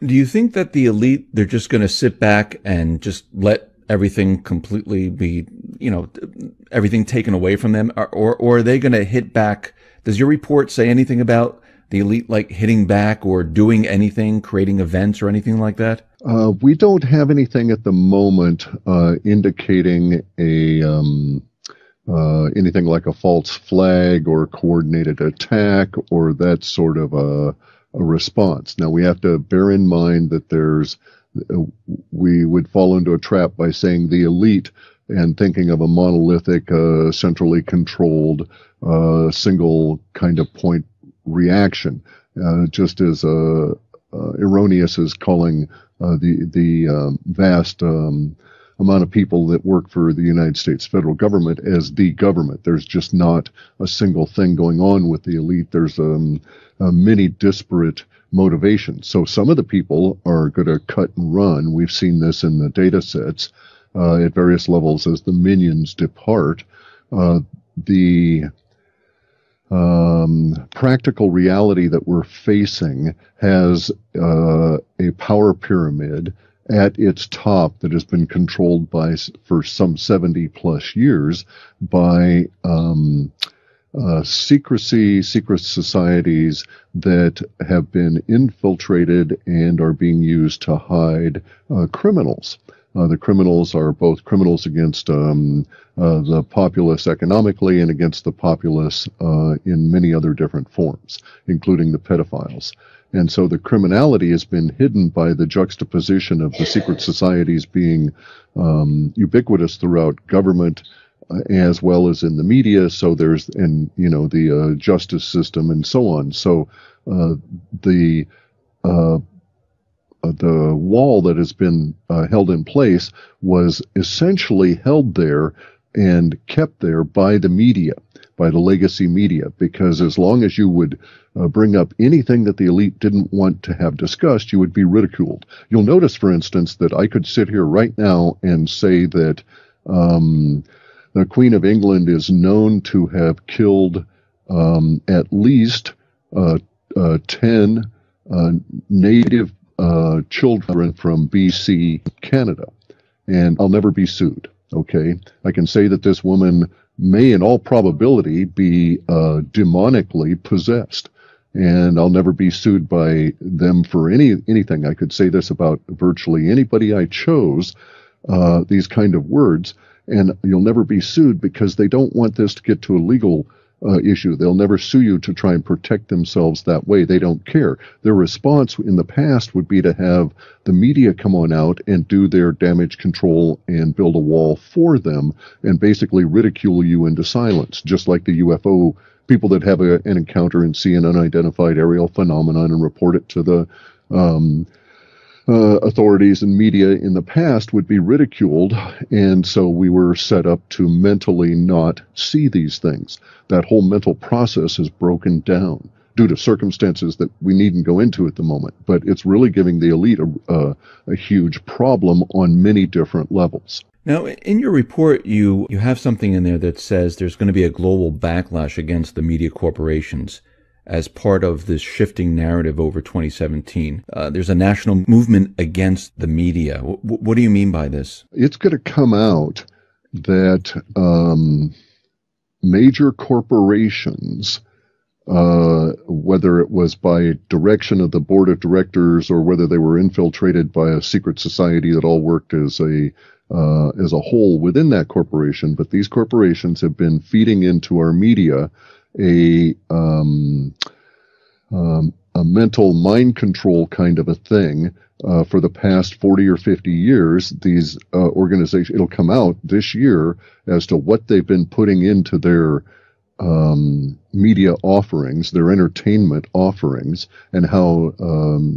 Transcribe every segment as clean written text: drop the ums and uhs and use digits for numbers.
Do you think that the elite, they're just going to sit back and just let everything completely be, everything taken away from them? Or are they going to hit back? Does your report say anything about the elite like hitting back or doing anything, creating events or anything like that? We don't have anything at the moment indicating anything like a false flag or coordinated attack or that sort of a response. Now, we have to bear in mind that we would fall into a trap by saying the elite and thinking of a monolithic, centrally controlled, single kind of point reaction, just as erroneous as calling the vast amount of people that work for the United States federal government as the government. There's just not a single thing going on with the elite. There's many disparate motivations. So some of the people are going to cut and run. We've seen this in the data sets at various levels as the minions depart. The practical reality that we're facing has a power pyramid at its top that has been controlled for some 70 plus years by secret societies that have been infiltrated and are being used to hide criminals. The criminals are both criminals against the populace economically and against the populace in many other different forms, including the pedophiles. And so the criminality has been hidden by the juxtaposition of the secret societies being ubiquitous throughout government as well as in the media. So there's, the justice system and so on. So the wall that has been held in place was essentially held there and kept there by the media, by the legacy media, because as long as you would bring up anything that the elite didn't want to have discussed, you would be ridiculed. You'll notice, for instance, that I could sit here right now and say that the Queen of England is known to have killed at least 10 native children from BC, Canada, and I'll never be sued. Okay, I can say that this woman may, in all probability, be demonically possessed, and I'll never be sued by them for anything. I could say this about virtually anybody I chose, these kind of words, and you'll never be sued because they don't want this to get to a legal issue. They'll never sue you to try and protect themselves that way. They don't care. Their response in the past would be to have the media come on out and do their damage control and build a wall for them and basically ridicule you into silence, just like the UFO people that have an encounter and see an unidentified aerial phenomenon and report it to the authorities and media in the past would be ridiculed, and so we were set up to mentally not see these things. That whole mental process is broken down due to circumstances that we needn't go into at the moment, but it's really giving the elite a huge problem on many different levels. Now, in your report, you have something in there that says there's going to be a global backlash against the media corporations as part of this shifting narrative over 2017. There's a national movement against the media. What do you mean by this? It's going to come out that major corporations, whether it was by direction of the board of directors or whether they were infiltrated by a secret society that all worked as a whole within that corporation, but these corporations have been feeding into our media a mental mind control kind of a thing for the past 40 or 50 years. These organizations, it'll come out this year as to what they've been putting into their media offerings, their entertainment offerings, and how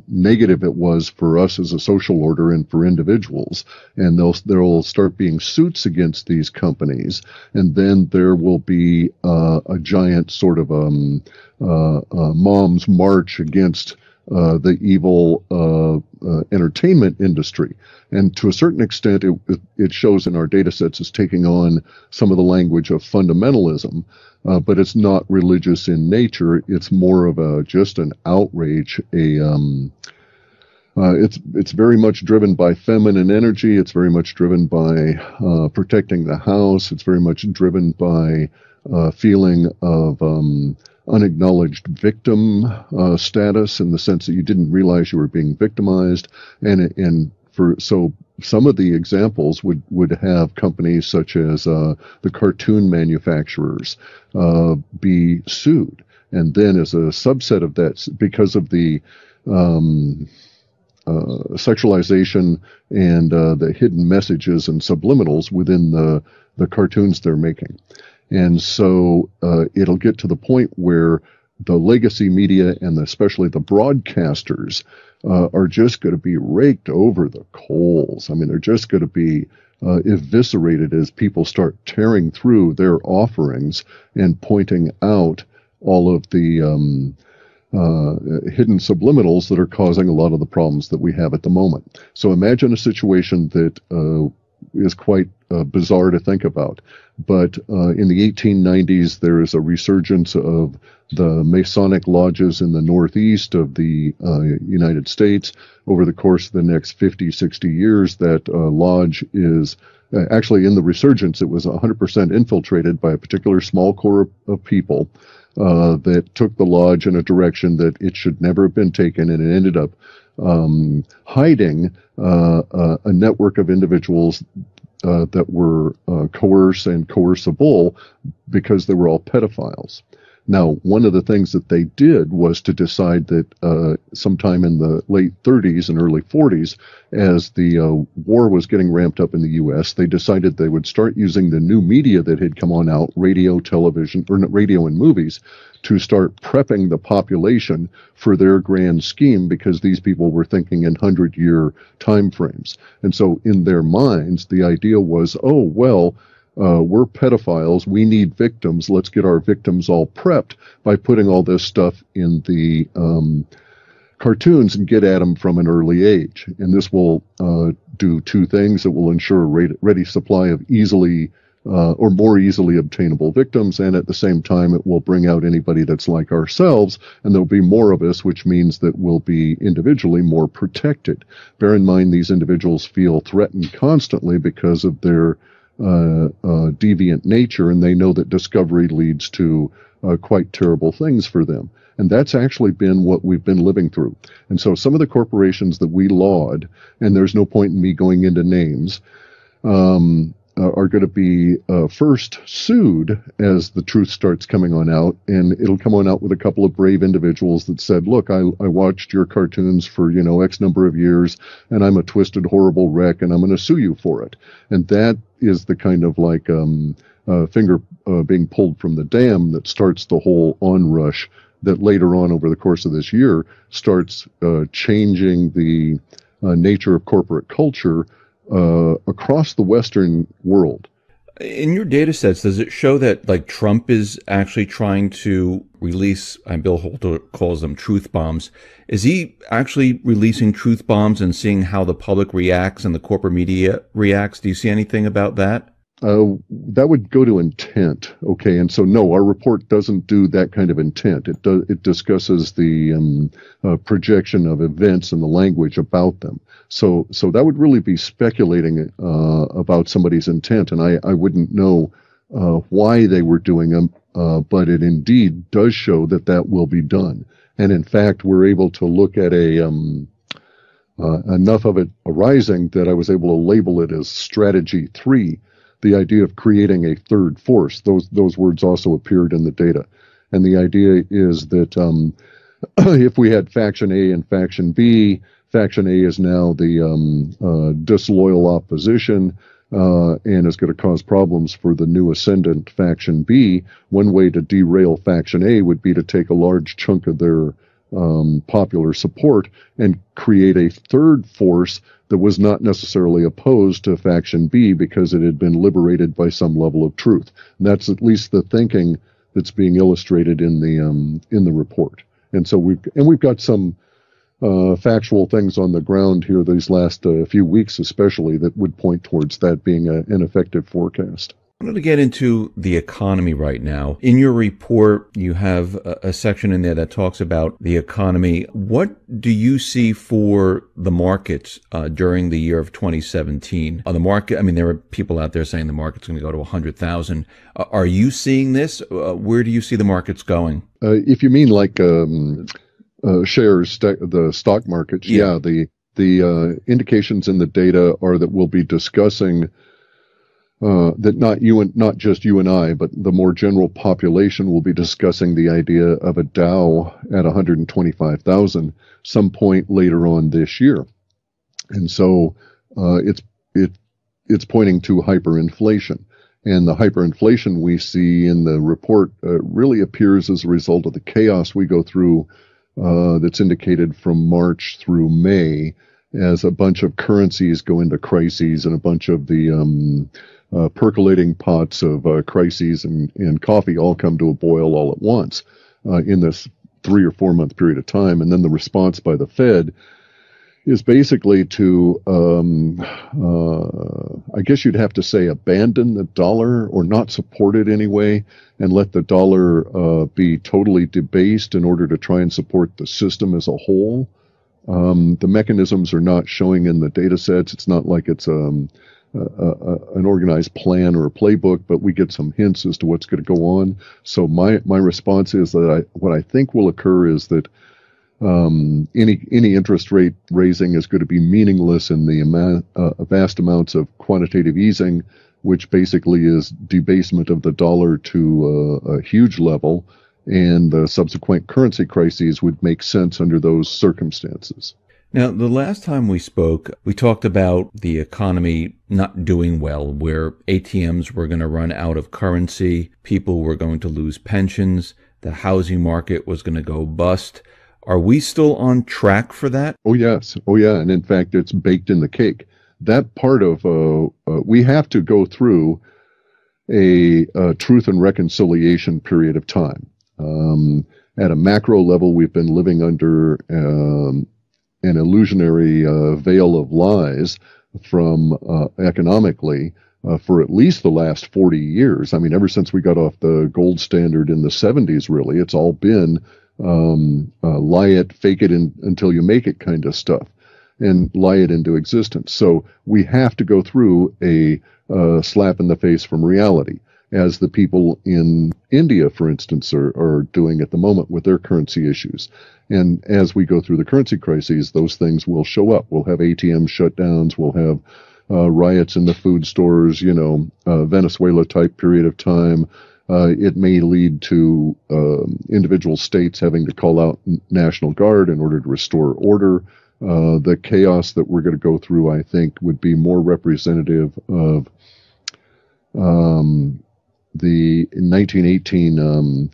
negative it was for us as a social order and for individuals. And there'll start being suits against these companies, and then there will be a giant sort of mom's march against the evil entertainment industry. And to a certain extent, it shows in our data sets as taking on some of the language of fundamentalism, but it's not religious in nature. It's more of just an outrage, a It's very much driven by feminine energy. It's very much driven by protecting the house. It's very much driven by feeling of unacknowledged victim status, in the sense that you didn't realize you were being victimized. And so some of the examples would have companies such as the cartoon manufacturers be sued. And then as a subset of that, because of the sexualization and the hidden messages and subliminals within the cartoons they're making. And so it'll get to the point where the legacy media and especially the broadcasters are just going to be raked over the coals. I mean, they're just going to be eviscerated as people start tearing through their offerings and pointing out all of the hidden subliminals that are causing a lot of the problems that we have at the moment. So imagine a situation that is quite bizarre to think about. But in the 1890s, there is a resurgence of the Masonic lodges in the northeast of the United States. Over the course of the next 50, 60 years, that lodge is actually, in the resurgence, it was 100% infiltrated by a particular small core of people that took the lodge in a direction that it should never have been taken, and it ended up hiding a network of individuals that were coerced and coercible because they were all pedophiles. Now, one of the things that they did was to decide that sometime in the late 30s and early 40s, as the war was getting ramped up in the U.S., they decided they would start using the new media that had come on out, radio, television, or radio and movies, to start prepping the population for their grand scheme, because these people were thinking in 100-year time frames. And so in their minds, the idea was, oh, well, we're pedophiles, we need victims, let's get our victims all prepped by putting all this stuff in the cartoons and get at them from an early age. And this will do two things. It will ensure a ready supply of easily or more easily obtainable victims, and at the same time it will bring out anybody that's like ourselves, and there'll be more of us, which means that we'll be individually more protected. Bear in mind, these individuals feel threatened constantly because of their deviant nature, and they know that discovery leads to quite terrible things for them. And that's actually been what we've been living through. And so some of the corporations that we laud, and there's no point in me going into names, are going to be first sued as the truth starts coming on out, and it'll come on out with a couple of brave individuals that said, look, I watched your cartoons for, X number of years, and I'm a twisted, horrible wreck, and I'm going to sue you for it. And that is the kind of like finger being pulled from the dam that starts the whole onrush that later on over the course of this year starts changing the nature of corporate culture across the Western world. In your data sets, does it show that like Trump is actually trying to release, and Bill Holter calls them truth bombs? Is he actually releasing truth bombs and seeing how the public reacts and the corporate media reacts? Do you see anything about that? That would go to intent. Okay. And so, no, our report doesn't do that kind of intent. It discusses the projection of events and the language about them. So that would really be speculating about somebody's intent. And I wouldn't know why they were doing them, but it indeed does show that that will be done. And in fact, we're able to look at enough of it arising that I was able to label it as Strategy 3. The idea of creating a third force. Those words also appeared in the data. And the idea is that if we had Faction A and Faction B, Faction A is now the disloyal opposition and is going to cause problems for the new ascendant Faction B. One way to derail Faction A would be to take a large chunk of their popular support and create a third force that was not necessarily opposed to Faction B because it had been liberated by some level of truth. And that's at least the thinking that's being illustrated in the report. And so we've got some factual things on the ground here these last few weeks, especially, that would point towards that being an effective forecast. I'm going to get into the economy right now. In your report, you have a section in there that talks about the economy. What do you see for the markets during the year of 2017? The market, I mean, there are people out there saying the market's going to go to 100,000. Are you seeing this? Where do you see the markets going? If you mean like shares, the stock markets, yeah, the indications in the data are that we'll be discussing that not just you and I, but the more general population will be discussing the idea of a Dow at 125,000 some point later on this year, and so it's pointing to hyperinflation, and the hyperinflation we see in the report really appears as a result of the chaos we go through that's indicated from March through May, as a bunch of currencies go into crises and a bunch of the percolating pots of crises and coffee all come to a boil all at once in this 3 or 4 month period of time. And then the response by the Fed is basically to, I guess you'd have to say, abandon the dollar or not support it anyway, and let the dollar be totally debased in order to try and support the system as a whole. The mechanisms are not showing in the data sets. It's not like it's an organized plan or a playbook, but we get some hints as to what's going to go on. So my response is that what I think will occur is that any interest rate raising is going to be meaningless in the vast amounts of quantitative easing, which basically is debasement of the dollar to a huge level, and the subsequent currency crises would make sense under those circumstances. Now, the last time we spoke, we talked about the economy not doing well, where ATMs were going to run out of currency, people were going to lose pensions, the housing market was going to go bust. Are we still on track for that? Oh, yes. Oh, yeah. And in fact, it's baked in the cake. That part of, we have to go through a truth and reconciliation period of time. At a macro level, we've been living under an illusionary veil of lies from economically for at least the last 40 years. I mean, ever since we got off the gold standard in the 70s, really, it's all been lie it, fake it until you make it kind of stuff, and lie it into existence. So we have to go through a slap in the face from reality, as the people in India, for instance, are doing at the moment with their currency issues. And as we go through the currency crises, those things will show up. We'll have ATM shutdowns. We'll have riots in the food stores, Venezuela-type period of time. It may lead to individual states having to call out National Guard in order to restore order. The chaos that we're going to go through, I think, would be more representative of the 1918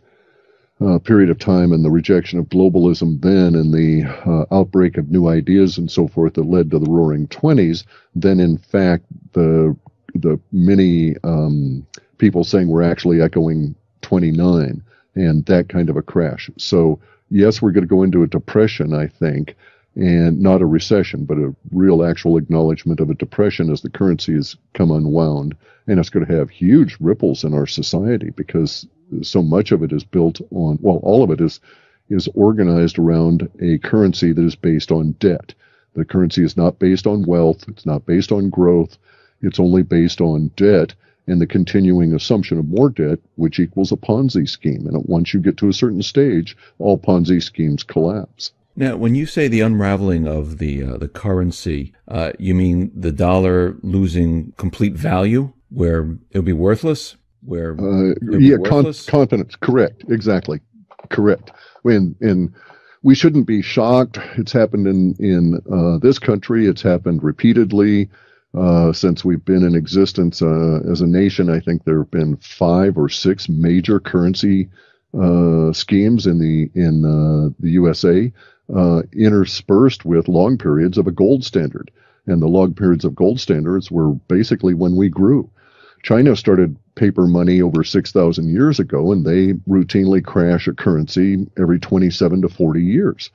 period of time and the rejection of globalism then, and the outbreak of new ideas and so forth that led to the Roaring '20s, than in fact the many people saying we're actually echoing 29 and that kind of a crash. So yes, we're going to go into a depression, I think, and not a recession, but a real actual acknowledgement of a depression as the currency has come unwound. And it's going to have huge ripples in our society, because so much of it is built on, well, all of it is organized around a currency that is based on debt. The currency is not based on wealth. It's not based on growth. It's only based on debt and the continuing assumption of more debt, which equals a Ponzi scheme. And once you get to a certain stage, all Ponzi schemes collapse. Now, when you say the unraveling of the currency, you mean the dollar losing complete value, where it'll be worthless? Where confidence. Correct. Exactly. Correct. And we shouldn't be shocked. It's happened in this country. It's happened repeatedly since we've been in existence as a nation. I think there have been 5 or 6 major currency schemes in the USA, interspersed with long periods of a gold standard. And the long periods of gold standards were basically when we grew. China started paper money over 6,000 years ago, and they routinely crash a currency every 27 to 40 years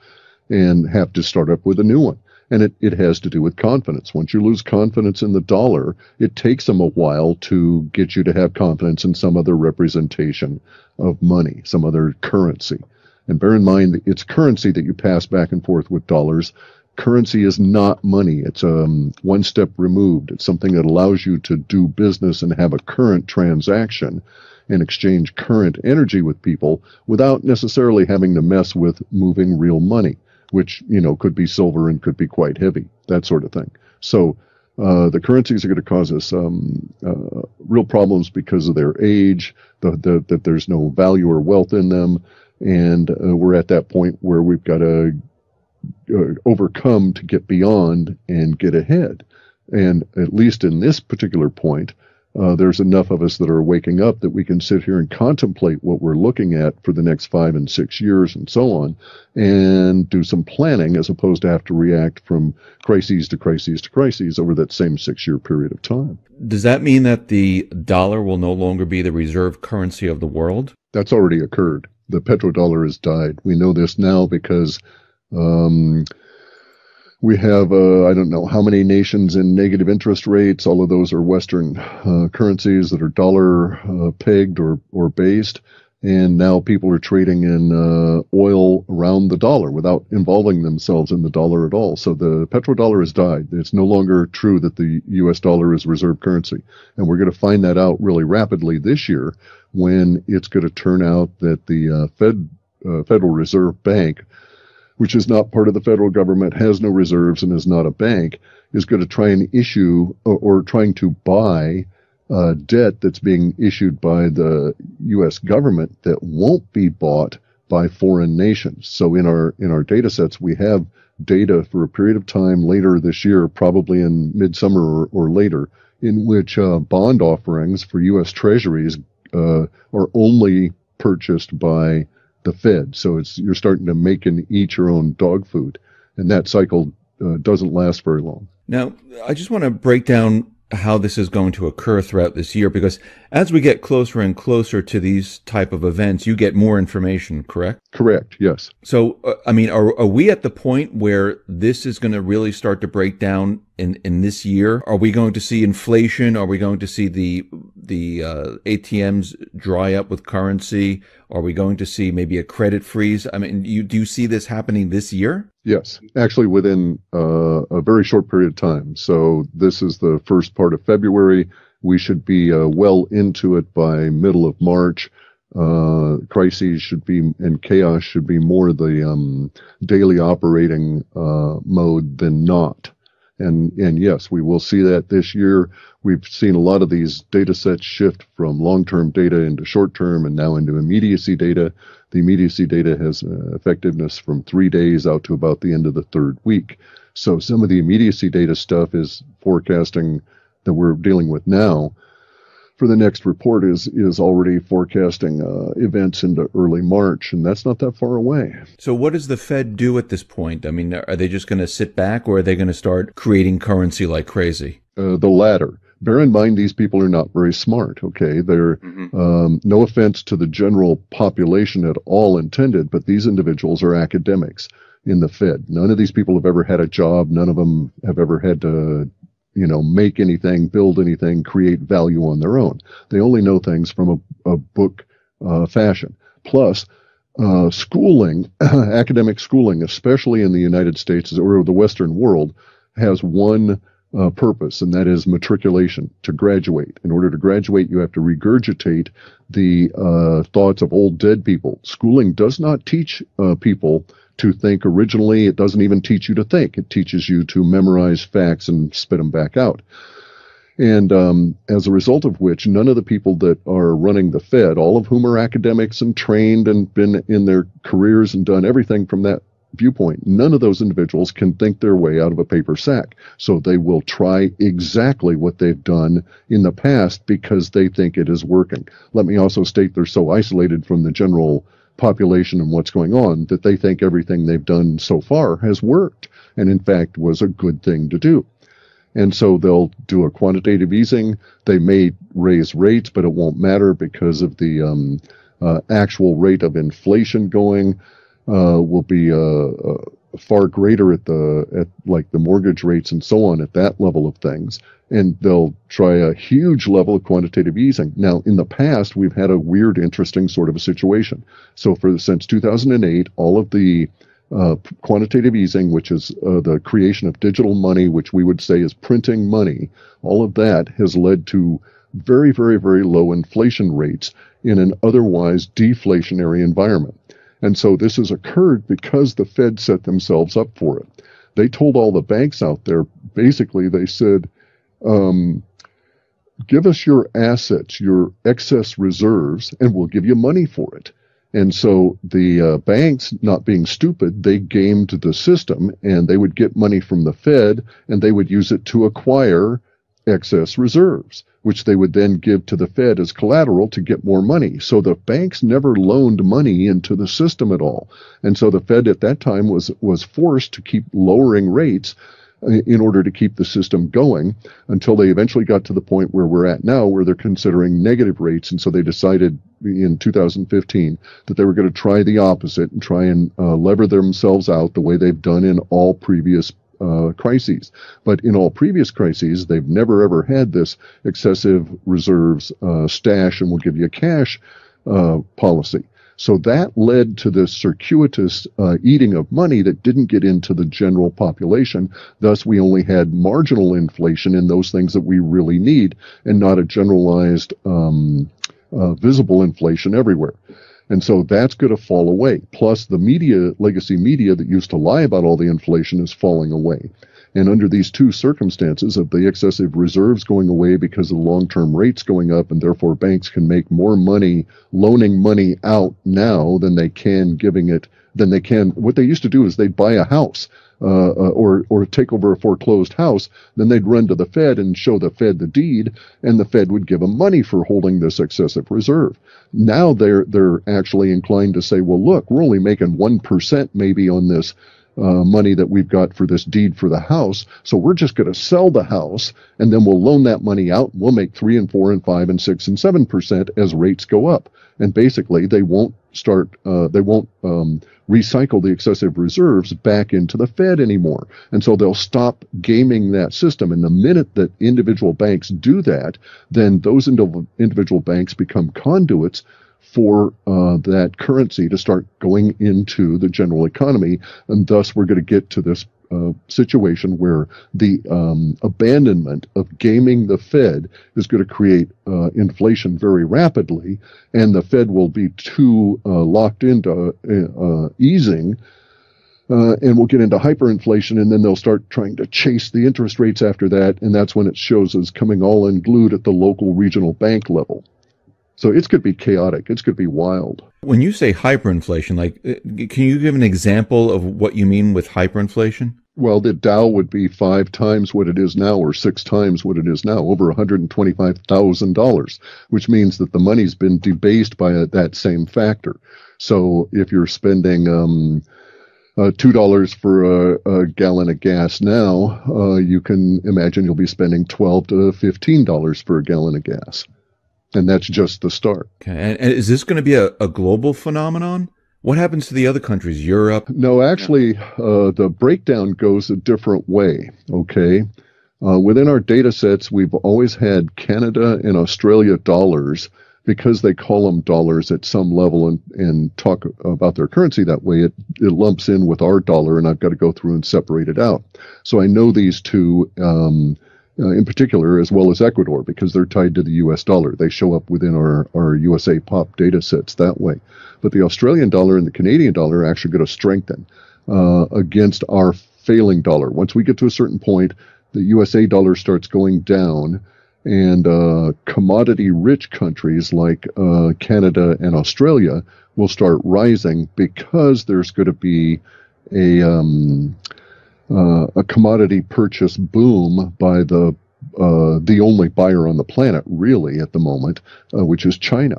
and have to start up with a new one. And it has to do with confidence. Once you lose confidence in the dollar, it takes them a while to get you to have confidence in some other representation of money, some other currency. And bear in mind that it's currency that you pass back and forth with dollars. Currency is not money. It's one step removed. It's something that allows you to do business and have a current transaction and exchange current energy with people without necessarily having to mess with moving real money, which, could be silver and could be quite heavy, that sort of thing. So the currencies are going to cause us real problems because of their age, that there's no value or wealth in them. And we're at that point where we've got to overcome to get beyond and get ahead. And at least in this particular point, there's enough of us that are waking up that we can sit here and contemplate what we're looking at for the next 5 and 6 years and so on, and do some planning as opposed to have to react from crises to crises to crises over that same 6-year period of time. Does that mean that the dollar will no longer be the reserve currency of the world? That's already occurred. The petrodollar has died. We know this now because we have, I don't know how many nations in negative interest rates. All of those are Western currencies that are dollar pegged or based. And now people are trading in oil around the dollar without involving themselves in the dollar at all. So the petrodollar has died. It's no longer true that the U.S. dollar is reserve currency. And we're going to find that out really rapidly this year when it's going to turn out that the Federal Reserve Bank, which is not part of the federal government, has no reserves, and is not a bank, is going to try and issue or trying to buy debt that's being issued by the U.S. government that won't be bought by foreign nations. So in our data sets, we have data for a period of time later this year, probably in midsummer or later, in which bond offerings for U.S. treasuries are only purchased by the Fed. So you're starting to make and eat your own dog food. And that cycle doesn't last very long. Now, I just want to break down how this is going to occur throughout this year, because as we get closer and closer to these type of events, you get more information, correct? Correct, yes. So, are we at the point where this is going to really start to break down in this year? Are we going to see inflation? Are we going to see the ATMs dry up with currency? Are we going to see maybe a credit freeze? I mean, do you see this happening this year? Yes, actually within a very short period of time. So this is the first part of February. We should be well into it by middle of March. Crises should be, and chaos should be more the daily operating mode than not. And yes, we will see that this year. We've seen a lot of these data sets shift from long-term data into short-term and now into immediacy data. The immediacy data has effectiveness from 3 days out to about the end of the third week. So some of the immediacy data stuff is forecasting that we're dealing with now. For the next report is already forecasting events into early March, and that's not that far away. So what does the Fed do at this point? I mean, are they just going to sit back, or are they going to start creating currency like crazy? The latter. Bear in mind, these people are not very smart, okay? They're, no offense to the general population at all intended, but these individuals are academics in the Fed. None of these people have ever had a job. None of them have ever had to make anything, build anything, create value on their own. They only know things from a book fashion. Plus, schooling, academic schooling, especially in the United States or the Western world, has one purpose, and that is matriculation, to graduate. In order to graduate, you have to regurgitate the thoughts of old dead people. Schooling does not teach people to think originally. It doesn't even teach you to think. It teaches you to memorize facts and spit them back out. And as a result of which, none of the people that are running the Fed, all of whom are academics and trained and been in their careers and done everything from that viewpoint, none of those individuals can think their way out of a paper sack. So they will try exactly what they've done in the past because they think it is working. Let me also state they're so isolated from the general population and what's going on that they think everything they've done so far has worked and in fact was a good thing to do. And so they'll do a quantitative easing. They may raise rates, but it won't matter because of the actual rate of inflation going will be far greater at like the mortgage rates and so on at that level of things. And they'll try a huge level of quantitative easing. Now, in the past, we've had a weird, interesting sort of a situation. So since 2008, all of the quantitative easing, which is the creation of digital money, which we would say is printing money, all of that has led to very, very, very low inflation rates in an otherwise deflationary environment. And so this has occurred because the Fed set themselves up for it. They told all the banks out there, basically, they said, give us your assets, your excess reserves, and we'll give you money for it. And so the banks, not being stupid, they gamed the system, and they would get money from the Fed, and they would use it to acquire excess reserves, which they would then give to the Fed as collateral to get more money. So the banks never loaned money into the system at all. And so the Fed at that time was forced to keep lowering rates in order to keep the system going until they eventually got to the point where we're at now, where they're considering negative rates. And so they decided in 2015 that they were going to try the opposite and try and lever themselves out the way they've done in all previous crises. But in all previous crises, they've never ever had this excessive reserves stash and we'll give you cash policy. So that led to this circuitous eating of money that didn't get into the general population. Thus, we only had marginal inflation in those things that we really need and not a generalized visible inflation everywhere. And so that's going to fall away. Plus, the media, legacy media that used to lie about all the inflation is falling away. And under these two circumstances of the excessive reserves going away because of the long-term rates going up, and therefore banks can make more money loaning money out now than they can what they used to do is they'd buy a house or take over a foreclosed house. Then they'd run to the Fed and show the Fed the deed, and the Fed would give them money for holding this excessive reserve. Now they're actually inclined to say, well, look, we're only making 1% maybe on this money that we've got for this deed for the house. So we're just going to sell the house and then we'll loan that money out. We'll make 3 and 4 and 5 and 6 and 7% as rates go up. And basically they won't recycle the excessive reserves back into the Fed anymore. And so they'll stop gaming that system. And the minute that individual banks do that, then those individual banks become conduits for that currency to start going into the general economy. And thus we're going to get to this situation where the abandonment of gaming the Fed is going to create inflation very rapidly, and the Fed will be too locked into easing, and we'll get into hyperinflation, and then they'll start trying to chase the interest rates after that, and that's when it shows as coming all unglued at the local regional bank level. So it's going to be chaotic. It's going to be wild. When you say hyperinflation, can you give an example of what you mean with hyperinflation? Well, the Dow would be 5 times what it is now, or 6 times what it is now, over $125,000, which means that the money's been debased by that same factor. So if you're spending $2 for a gallon of gas now, you can imagine you'll be spending $12 to $15 for a gallon of gas. And that's just the start. Okay. And is this going to be a global phenomenon? What happens to the other countries, Europe? No, actually, the breakdown goes a different way, okay? Within our data sets, we've always had Canada and Australia dollars because they call them dollars at some level and talk about their currency that way. It lumps in with our dollar, and I've got to go through and separate it out. So I know these two in particular, as well as Ecuador, because they're tied to the U.S. dollar. They show up within our USA POP data sets that way. But the Australian dollar and the Canadian dollar are actually going to strengthen against our failing dollar. Once we get to a certain point, the USA dollar starts going down, and commodity-rich countries like Canada and Australia will start rising because there's going to be a commodity purchase boom by the only buyer on the planet, really, at the moment, which is China.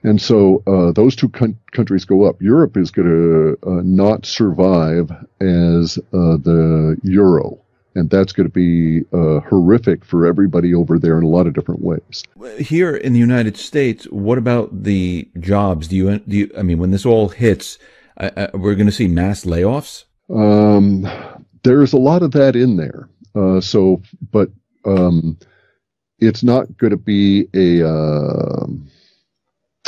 And so those two countries go up. Europe is going to not survive as the euro. And that's going to be horrific for everybody over there in a lot of different ways. Here in the United States, what about the jobs? Do you? I mean, when this all hits, we're going to see mass layoffs? There's a lot of that in there. But it's not going to be a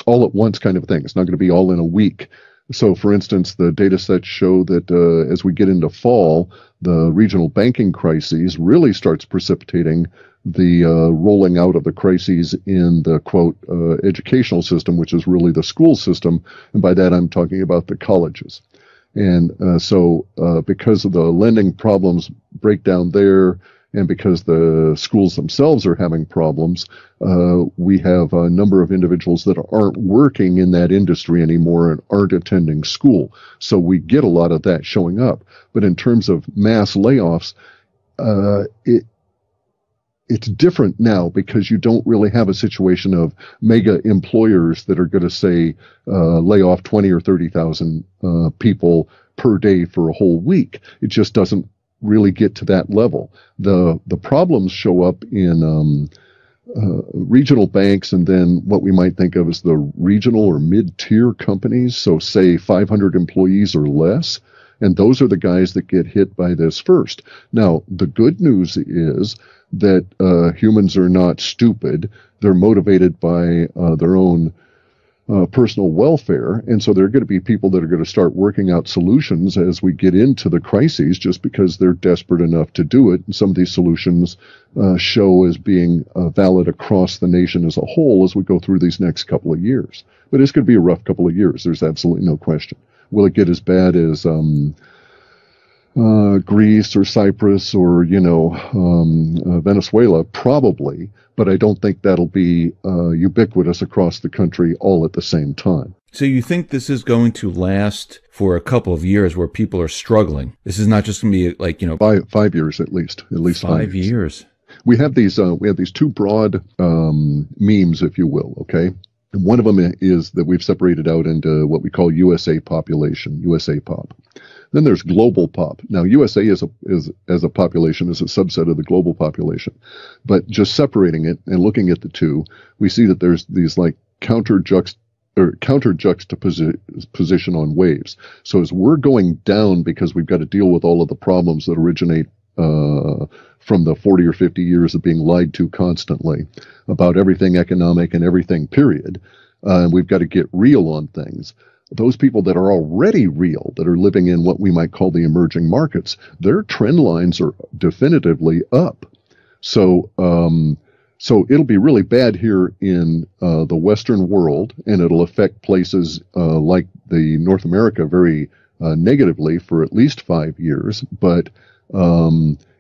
all at once kind of thing. It's not going to be all in a week. So, for instance, the data sets show that as we get into fall, the regional banking crises really starts precipitating the rolling out of the crises in the, quote, educational system, which is really the school system. And by that, I'm talking about the colleges. And so because of the lending problems break down there, and because the schools themselves are having problems, we have a number of individuals that aren't working in that industry anymore and aren't attending school. So we get a lot of that showing up. But in terms of mass layoffs, it's different now because you don't really have a situation of mega employers that are going to say lay off 20 or 30,000 people per day for a whole week. It just doesn't really get to that level. The problems show up in regional banks, and then what we might think of as the regional or mid-tier companies, so say 500 employees or less, and those are the guys that get hit by this first. Now, the good news is that humans are not stupid. They're motivated by their own personal welfare, and so there are going to be people that are going to start working out solutions as we get into the crises just because they're desperate enough to do it. And some of these solutions show as being valid across the nation as a whole as we go through these next couple of years. But it's going to be a rough couple of years. There's absolutely no question. Will it get as bad as Greece or Cyprus or, Venezuela? Probably, but I don't think that'll be ubiquitous across the country all at the same time. So you think this is going to last for a couple of years where people are struggling? This is not just going to be like, 5 years at least 5 years. We have these two broad memes, if you will, okay? And one of them is that we've separated out into what we call USA population, USA pop. Then there's global pop. Now, USA is as a population is a subset of the global population, but just separating it and looking at the two, we see that there's these like counter juxtaposition on waves. So as we're going down because we've got to deal with all of the problems that originate from the 40 or 50 years of being lied to constantly about everything economic and everything, period. We've got to get real on things. Those people that are already real, that are living in what we might call the emerging markets, their trend lines are definitively up. So it'll be really bad here in the Western world, and it'll affect places like the North America very negatively for at least 5 years. But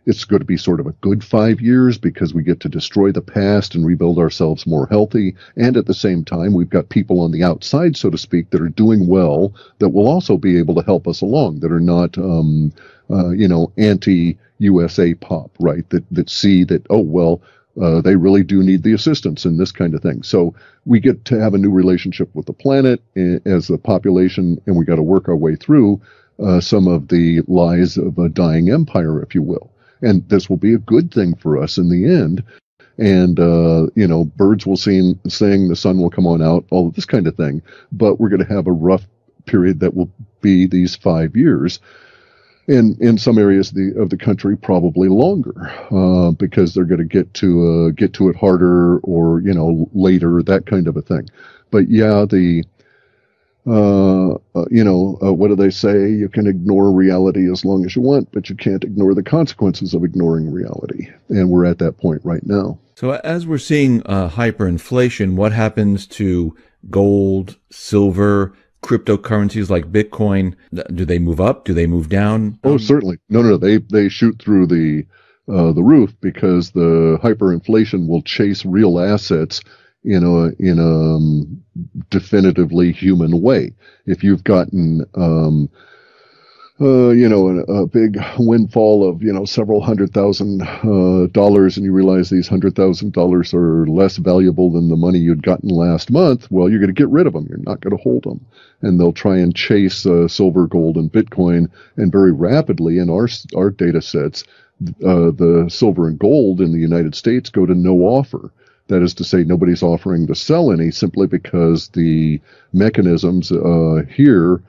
it's going to be sort of a good 5 years because we get to destroy the past and rebuild ourselves more healthy. And at the same time, we've got people on the outside, so to speak, that are doing well that will also be able to help us along, that are not, anti-USA pop, right? That see that, they really do need the assistance and this kind of thing. So we get to have a new relationship with the planet as a population, and we got to work our way through some of the lies of a dying empire, if you will. And this will be a good thing for us in the end. And, birds will sing, the sun will come on out, all of this kind of thing. But we're going to have a rough period that will be these 5 years. And in some areas of the country, probably longer, because they're going to get to it harder or, later, that kind of a thing. But yeah, what do they say? You can ignore reality as long as you want, but you can't ignore the consequences of ignoring reality. And we're at that point right now. So as we're seeing hyperinflation, what happens to gold, silver, cryptocurrencies like Bitcoin? Do they move up? Do they move down? Oh, certainly. No. They shoot through the roof because the hyperinflation will chase real assets in a definitively human way. If you've gotten a big windfall of several $100,000 and you realize these $100,000 are less valuable than the money you'd gotten last month, well, you're going to get rid of them. You're not going to hold them, and they'll try and chase silver, gold, and Bitcoin. And very rapidly in our data sets, the silver and gold in the United States go to no offer. That is to say, nobody's offering to sell any simply because the mechanisms here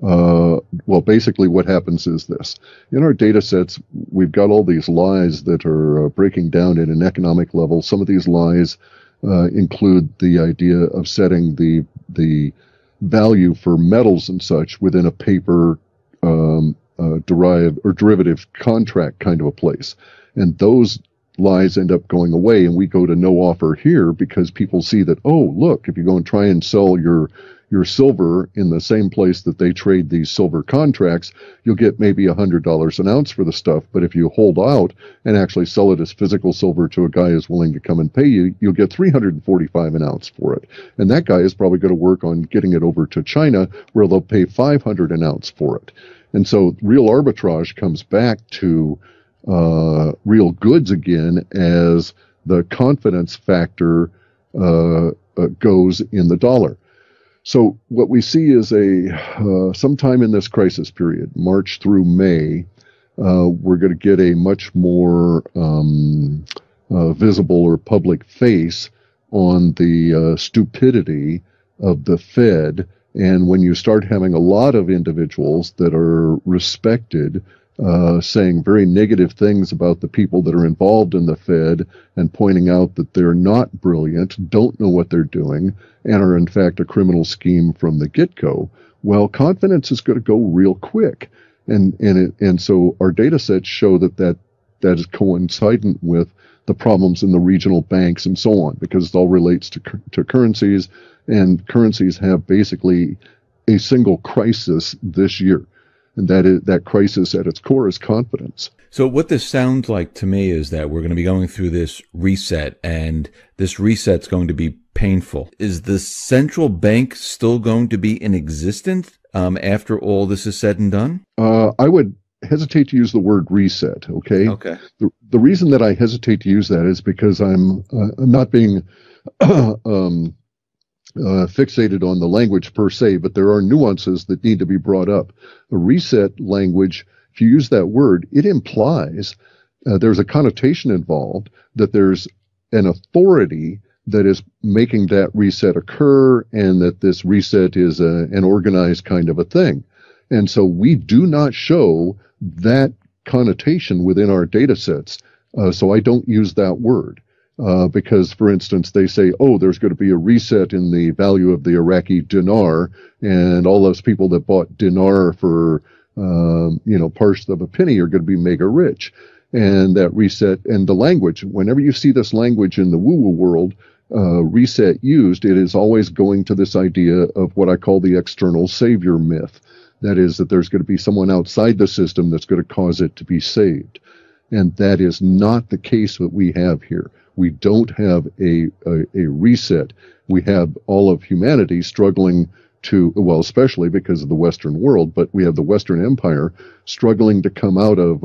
Well, basically what happens is this. In our data sets, we've got all these lies that are breaking down at an economic level. Some of these lies include the idea of setting the value for metals and such within a paper derivative contract kind of a place. And those lies end up going away, and we go to no offer here because people see that, oh, look, if you go and try and sell your silver in the same place that they trade these silver contracts, you'll get maybe $100 an ounce for the stuff. But if you hold out and actually sell it as physical silver to a guy who's willing to come and pay you, you'll get $345 an ounce for it. And that guy is probably going to work on getting it over to China, where they'll pay $500 an ounce for it. And so real arbitrage comes back to real goods again as the confidence factor goes in the dollar. So what we see is sometime in this crisis period, March through May, we're going to get a much more visible or public face on the stupidity of the Fed. And when you start having a lot of individuals that are respected saying very negative things about the people that are involved in the Fed and pointing out that they're not brilliant, don't know what they're doing, and are in fact a criminal scheme from the get-go, well, confidence is going to go real quick. And so our data sets show that is coincident with the problems in the regional banks and so on, because it all relates to currencies, and currencies have basically a single crisis this year. And that crisis at its core is confidence. So what this sounds like to me is that we're going to be going through this reset, and this reset's going to be painful. Is the central bank still going to be in existence after all this is said and done? I would hesitate to use the word reset, okay? Okay. The reason that I hesitate to use that is because I'm not being fixated on the language per se, but there are nuances that need to be brought up. A reset language, if you use that word, it implies there's a connotation involved that there's an authority that is making that reset occur, and that this reset is an organized kind of a thing. And so we do not show that connotation within our data sets. So I don't use that word. Because, for instance, they say, oh, there's going to be a reset in the value of the Iraqi dinar, and all those people that bought dinar for, parts of a penny are going to be mega rich. And that reset, and the language, whenever you see this language in the woo-woo world, reset used, it is always going to this idea of what I call the external savior myth. That is, that there's going to be someone outside the system that's going to cause it to be saved. And that is not the case that we have here. We don't have a reset. We have all of humanity struggling to, well, especially because of the Western world, but we have the Western Empire struggling to come out of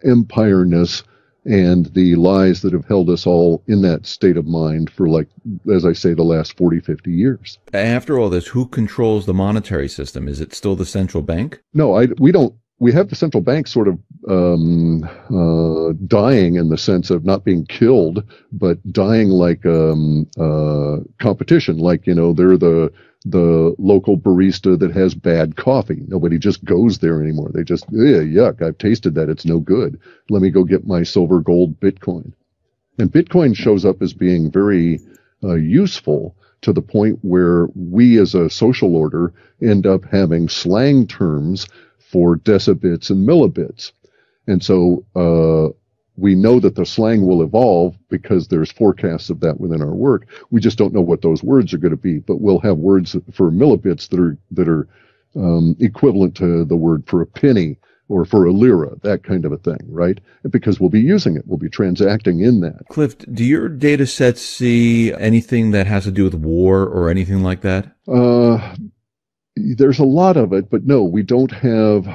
empireness and the lies that have held us all in that state of mind for, like, as I say, the last 40, 50 years. After all this, who controls the monetary system? Is it still the central bank? No, we don't. We have the central bank sort of dying in the sense of not being killed, but dying like competition. Like, they're the local barista that has bad coffee. Nobody just goes there anymore. They just, yuck, I've tasted that. It's no good. Let me go get my silver, gold, Bitcoin. And Bitcoin shows up as being very useful to the point where we as a social order end up having slang terms for decibits and millibits. And so we know that the slang will evolve because there's forecasts of that within our work. We just don't know what those words are going to be, but we'll have words for millibits that are equivalent to the word for a penny or for a lira, that kind of a thing, right? Because we'll be using it. We'll be transacting in that. Cliff, do your data sets see anything that has to do with war or anything like that? There's a lot of it, but no, we don't have,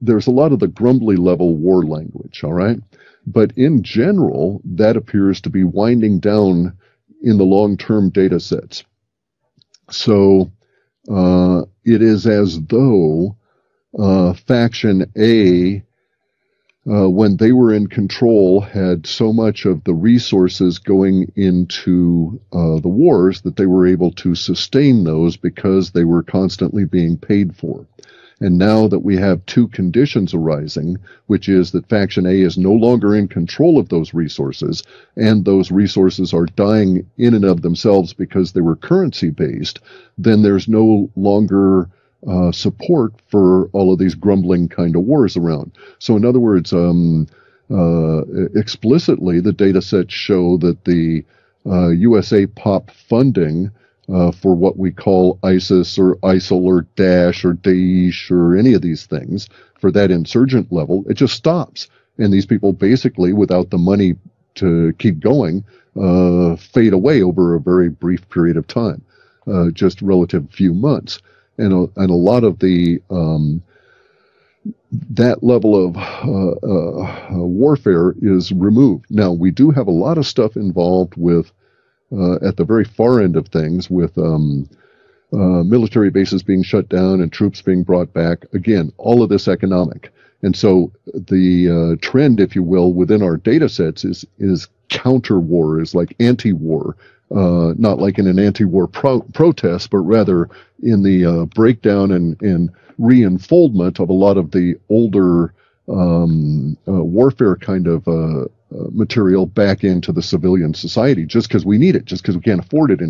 there's a lot of the grumbly level war language, all right? But in general, that appears to be winding down in the long-term data sets. So it is as though faction A when they were in control, had so much of the resources going into the wars that they were able to sustain those because they were constantly being paid for. And now that we have two conditions arising, which is that Faction A is no longer in control of those resources, and those resources are dying in and of themselves because they were currency-based, then there's no longer support for all of these grumbling kind of wars around. So in other words, explicitly, the data sets show that the USA POP funding for what we call ISIS or ISIL or Daesh or Daesh or any of these things, for that insurgent level, it just stops. And these people basically, without the money to keep going, fade away over a very brief period of time, just relative few months. And a lot of the that level of warfare is removed. Now, we do have a lot of stuff involved with at the very far end of things, with military bases being shut down and troops being brought back. Again, all of this economic. And so the trend, if you will, within our data sets is counter-war, is like anti-war, not like in an anti-war protest, but rather in the breakdown and re-unfoldment of a lot of the older warfare kind of material back into the civilian society, just because we need it, just because we can't afford it